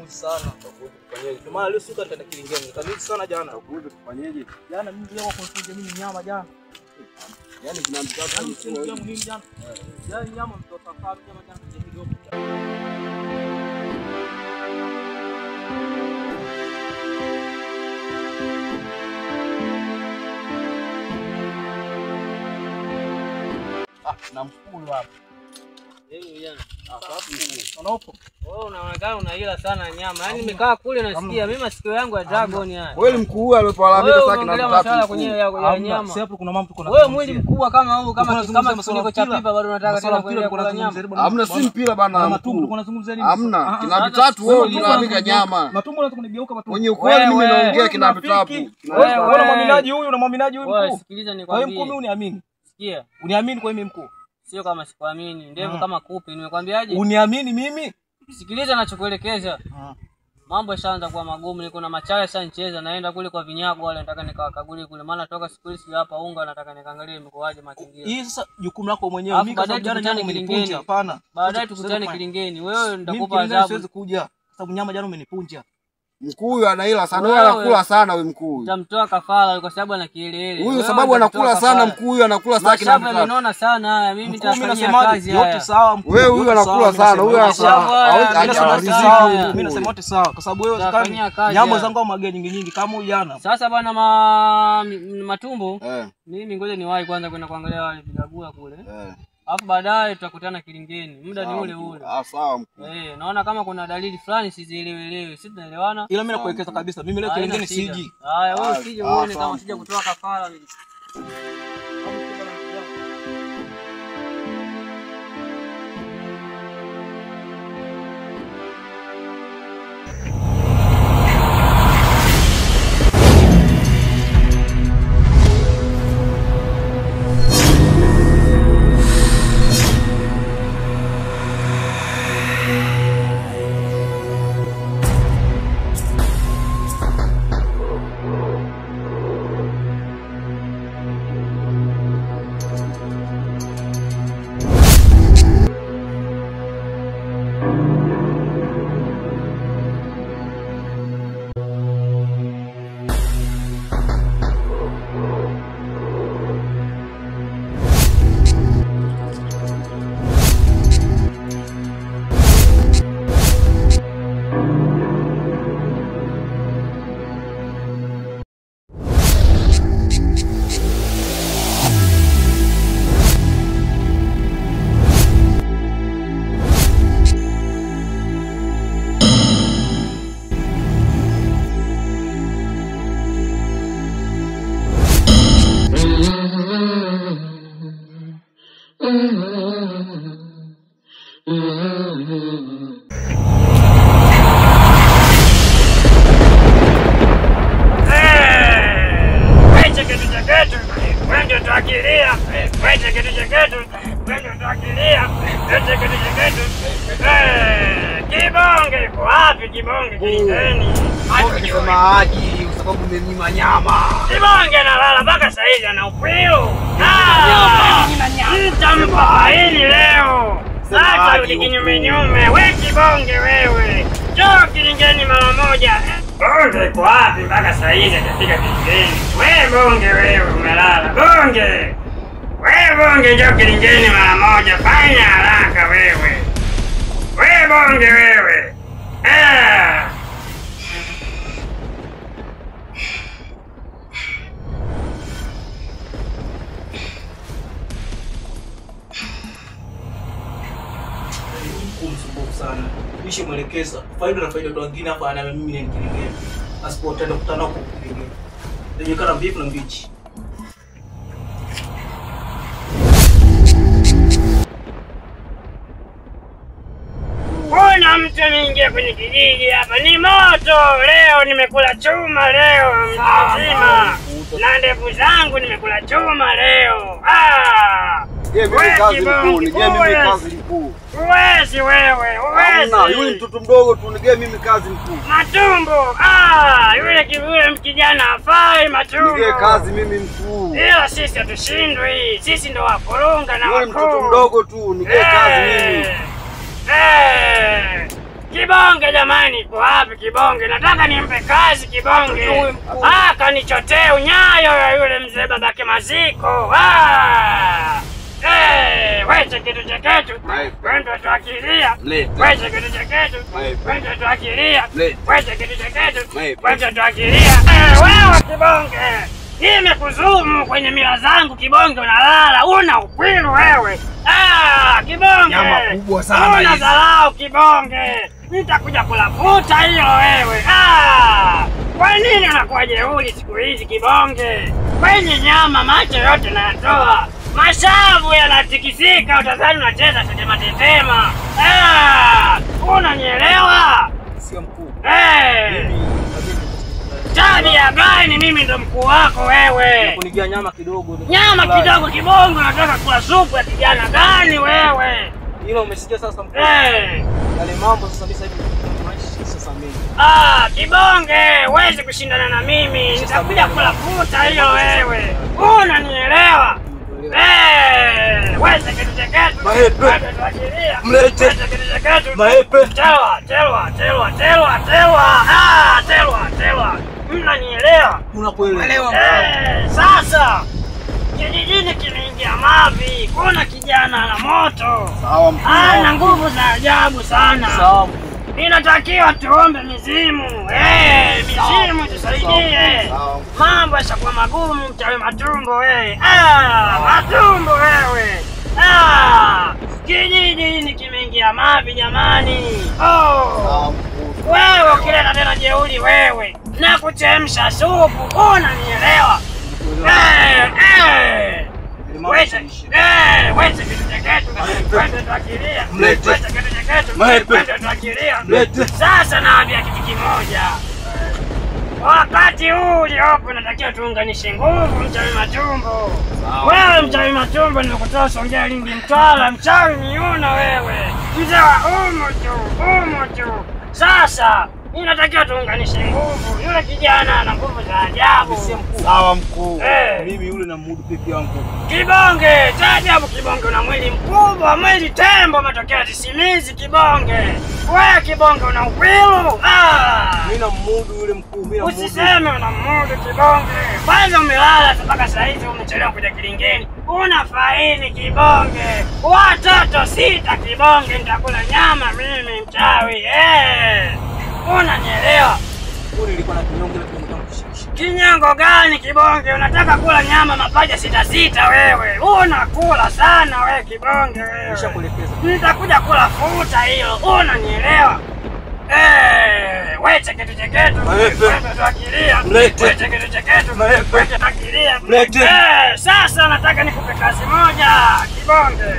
kaniuzi sana. Kufanyaje? Ndio maana leo suka nitaenda kilingeni. Kaniuzi sana jana. Kufanyaje? Jana mimi leo kunifunja mimi nyama jana. Yaani kuna mtaka mimi jana. Jana nyama mtoto afahamu nyama jana kidogo. Na mkulu hapa. Yeye jana. Safi mkulu. Unaopo? Wewe unaonekana unaila sana nyama. Yaani nimekaa kule nasikia mimi masikio yangu ya dragon haya. wewe mkuu huyu aliyopalalamika sasa kinataka kwenye ya nyama. Sasa hapo kuna mambo tuko na. Wewe mwili mkubwa kama huu kama kifuniko cha pipa bado unataka tena kula nyama. Hamna si mpira bana. Matumbo tuko tunazungumzia nini? Hamna. Kina vitatu wewe unalalamika nyama. Matumbo lazima kunigeuka matumbo. Mwenye ukweli mimi naongea kina vitatu. Wewe unamwaminaji huyu unamwaminaji huyu Wewe mkuu. sikiliza Kwa nikwambie. hiyo mkuu uniamini. Sikia. Uniamini kwa mimi mkuu. Sio kama sikuamini. Ndevu kama kupi nimekwambiaje? Uniamini mimi? Sikiliza ninachokuelekeza. Mambo yashaanza kuwa magumu, niko na machaya sana nicheza naenda kule kwa vinyago wale nataka nikawakagulie kule maana toka siku hizi hapa unga nataka nikaangalie mkoaje mazingira. Hii sasa jukumu lako mwenyewe mimi kama jana nyama umenipunja hapana. Baadaye tukutane kilingeni. Wewe nitakupa adhabu. adhabu. Siwezi kuja kwa sababu nyama jana umenipunja. Mkuu huyu anaila sana. Wewe anakula sana wewe mkuu huyu. Utamtoa kafara kwa sababu ana kielele. Huyu sababu anakula sana mkuu huyu anakula sana kina mtatu. Amenona sana haya mimi nitafanyia kazi haya. Yote sawa mkuu. Wewe huyu anakula sana. Huyu mimi nasema wote sawa kwa sababu wewe nyama zangu au mageni nyingi kama huyu jana. Sasa bwana matumbo mimi ngoja niwahi kwanza kwenda kuangalia wale vigagula kule. Alafu baadaye tutakutana kilingeni. Muda ni ule ule. Sawa mkuu. Naona kama kuna dalili fulani sizielewelewe. Sisi tunaelewana. Ila mimi nakuelekeza kabisa. Mimi leo kilingeni siji. Haya wewe usije uone kama sija kutoa kafara mimi. Kibonge kwa wapi kibonge kilingeni? Akisema aji sababu umenyima nyama. Kibonge analala mpaka saa hizi ana upwilo. Nitampa hili leo. Sasa udi kinyume. We kibonge wewe. Njoo kilingeni mara moja. Bonge kwa wapi mpaka saa hizi hajafika kilingeni? We bonge wewe umelala. Bonge. We bonge njoo kilingeni mara moja. Fanya haraka wewe. We bonge wewe. Msumbufu sana. Ishi mwelekeza. Faida na faida wengine hapa na mimi ni kilingeni. Asipotenda kukutana huko kilingeni. Ndio kana mbivu na mbichi. Kuna mtu niingia kwenye kijiji hapa ni moto. Leo nimekula chuma leo mzima. Na ndevu zangu nimekula chuma leo. Mimi kazi mkuu, nige mimi kazi mkuu. Uwezi wewe, uwezi. Yule mtoto mdogo tu nige mimi kazi mkuu. Matumbo. Yule kijana hafai matumbo. Nige kazi mimi mkuu. Ila sisi hatushindwi. Sisi ndo wakoronga na wakuu. Yule mtoto mdogo tu nige kazi mimi. Kibonge jamani, ipo wapi Kibonge? Nataka nimpe kazi Kibonge. Kanichotee unyayo ya yule mzee babake maziko. Wewe cheketu cheketu. Wewe tuakilia. Wewe cheketu cheketu. Wewe tuakilia. Wewe cheketu cheketu. Wewe tuakilia. Wewe Kibonge. Nimekuzumu kwenye mila zangu Kibonge, unalala. Una ukwilu wewe. Kibonge. Nyama kubwa sana hizi. Unadharau Kibonge. Nitakuja kulafuta hilo wewe. Kwa nini unakuwa jeuri siku hizi Kibonge? Kwenye nyama macho yote nayatoa. Mashavu yanatikisika, utadhani unacheza tetema. Unanielewa? Sio mkuu. Tabia gani mimi ndo mkuu wako wewe? Kunigia nyama kidogo. Nyama kidogo Kibonge, unataka kula supu ya kijana gani wewe? Hilo umesikia sasa mkuu? Yale mambo sasa hivi sasa mimi. Kibonge, huwezi kushindana na mimi. Nitakuja kulafuta hiyo wewe. Unanielewa? Wewe kitu cheketu. Mlete. Maepe. Telwa. Mnanielewa? Unakuelewa. Sasa kijijini kimeingia mavi. Kuna kijana na moto. Sawa mkuu. Ana nguvu za ajabu sana. Sawa mkuu. Inatakiwa tuombe mizimu. Mizimu tusaidie. Mambo yashakuwa magumu, mchawi matumbo wewe. Matumbo wewe. Kijiji kimeingia mavi jamani. Wewe ukileta tena jeuri wewe. Na kuchemsha supu, unanielewa? Wewe kitu cheketu. Wewe tuakilia. Mlete. Sasa naambia kitu kimoja. Wakati huu uliopo natakiwa tuunganishe nguvu mchawi matumbo. Wewe mchawi matumbo nimekutoa Songea Lindi Mtwara, mchawi niuna wewe. Mzee wa umu tu. Sasa inatakiwa tuunganishe nguvu. Yule kijana ana nguvu za ajabu. Sawa mkuu. Mimi yule na mudu peke yangu. Kibonge, ajabu Kibonge, una mwili mkubwa, mwili tembo, matokeo sisimizi Kibonge. Wewe Kibonge una ukwilu. Mimi na mudu yule mkuu, mimi na mudu. Usiseme una mudu Kibonge. Kwanza umelala mpaka saa hizi umechelewa kuja kilingeni. Una faini Kibonge. Watoto 6 Kibonge, nitakula nyama mimi mchawi. Unanielewa? Nilikuwa na kinyongo na kushikisha. Kinyango gani Kibonge? Unataka kula nyama mapaja 6 wewe. Unakula sana wewe Kibonge wewe. Nishakuelekeza. Nitakuja kula futa hilo. Unanielewa? Wewe cheketu. Tuakilia. Mlete. Mlete. Sasa nataka nikupe kazi moja Kibonge.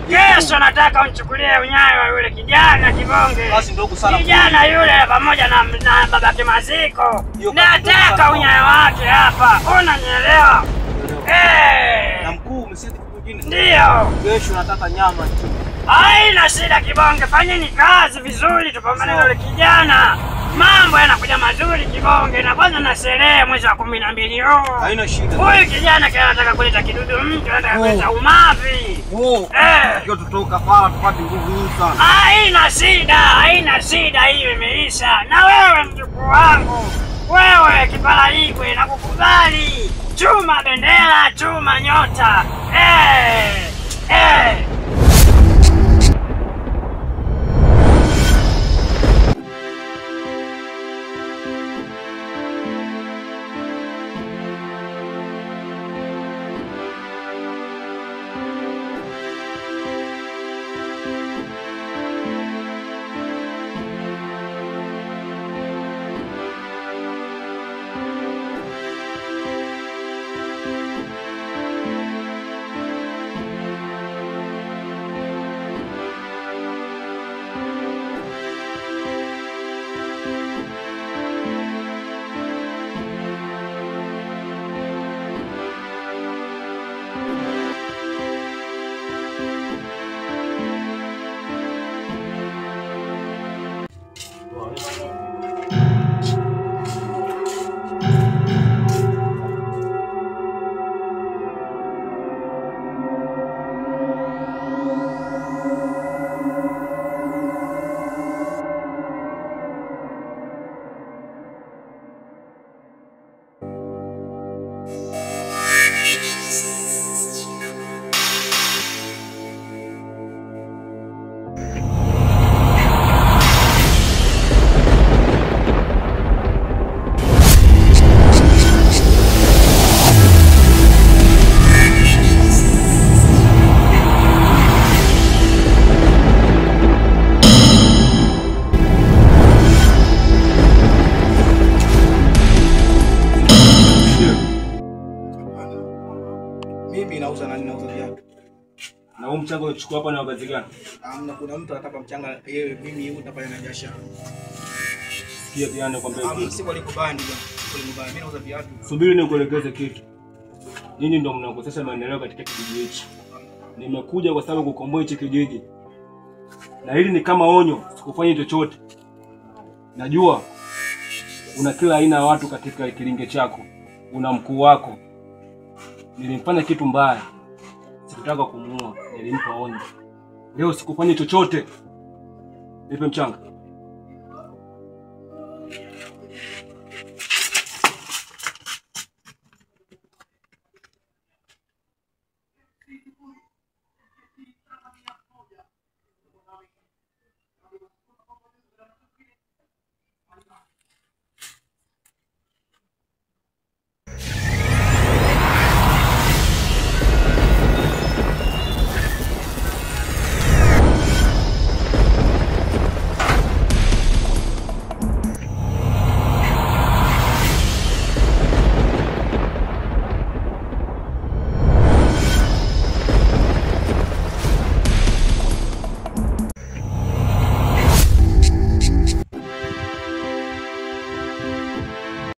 Kesho nataka unichukulie unyayo wa yule kijana Kibonge. Kazi ndogo sana. Kijana yule pamoja na babake maziko. Nataka unyayo wake hapa. Unanielewa? Na mkuu umesikia kitu kingine? Ndio. Kesho nataka nyama tu. Haina shida Kibonge, fanyeni kazi vizuri tupambane na yule kijana. Mambo yanakuja mazuri Kibonge, na kwanza na sherehe mwezi wa 12 huu. Haina shida. Huyu kijana kile anataka kuleta kidudu mtu, anataka kuleta umavi. Kiyo tutoka pala tupate nguvu nyingi sana. Haina shida, hiyo imeisha. Na wewe mjukuu wangu, wewe Kipala Igwe, nakukubali. Chuma bendera, chuma nyota. Mimi nauza viatu. Na huo mchanga unachukua hapa na wakati gani? Kuna mtu anataka mchanga yeye mimi utafanya na biashara. Sikia piano kwa mbele. Si walikubani bwana. Walikubani. Mimi nauza viatu. Subiri nikuelekeze kitu. Nyinyi ndio mnakosesha maendeleo katika kijiji hichi. Nimekuja kwa sababu kukomboa hichi kijiji. Na hili ni kama onyo, sikufanya chochote. Najua una kila aina ya watu katika kilinge chako. Una mkuu wako. Nilimfanya kitu mbaya. Sikutaka kumuua, nilimpa onyo. Leo sikufanya chochote. Nipe mchanga.